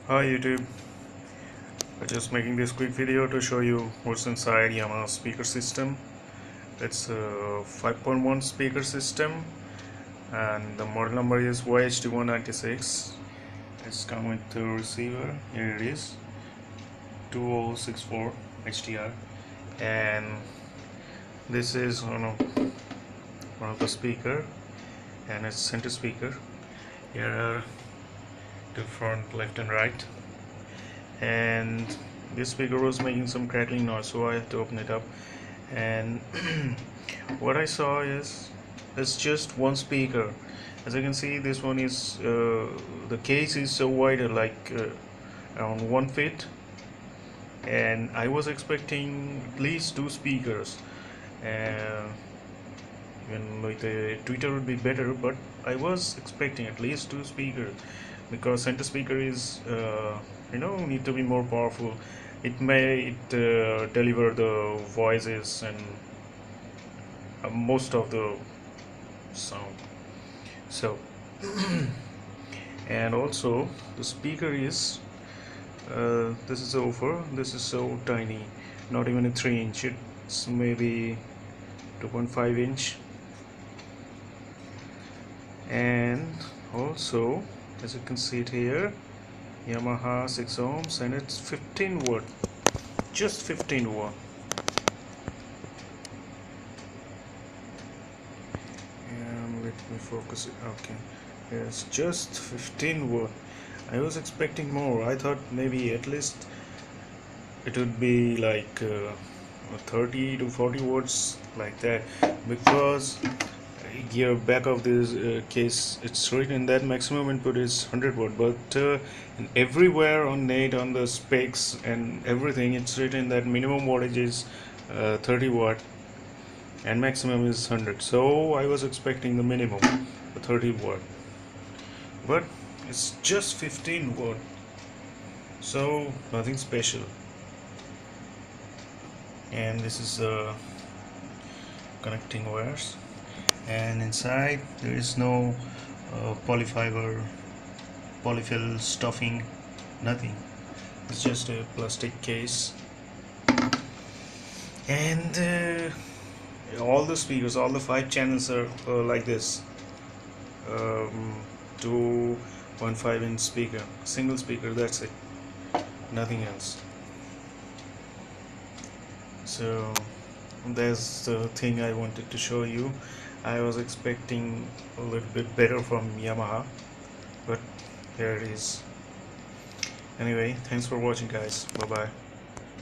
Hi YouTube, I'm just making this quick video to show you what's inside Yamaha speaker system. It's a 5.1 speaker system and the model number is YHD196. It's come with the receiver, here it is, 2064 HDR, and this is one of the speaker, and it's center speaker. Here are the front, left and right, and this speaker was making some crackling noise, so I had to open it up. And what I saw is it's just one speaker. As you can see, this one is the case is so wider, like around 1 feet, and I was expecting at least two speakers. uh, Even with a tweeter would be better, but I was expecting at least two speakers, because center speaker is need to be more powerful. It may deliver the voices and most of the sound. So and also the speaker is this is over, this is so tiny, not even a 3 inch, it's maybe 2.5 inch. And also, as you can see it here, Yamaha 6 ohms, and it's 15 watt, just 15 watt. And let me focus it. Okay, it's just 15 watt. I was expecting more. I thought maybe at least it would be like 30 to 40 watts, like that, because here back of this case it's written that maximum input is 100 watt, but everywhere on net, on the specs and everything, it's written that minimum wattage is 30 watt and maximum is 100. So I was expecting the minimum 30 watt, but it's just 15 watt, so nothing special. And this is connecting wires, and inside there is no polyfill stuffing, nothing. It's just a plastic case. And all the speakers, all the 5 channels are like this, 2.5 inch speaker, single speaker, that's it, nothing else. So that's the thing I wanted to show you. I was expecting a little bit better from Yamaha, but here it is. Anyway, thanks for watching guys, bye bye.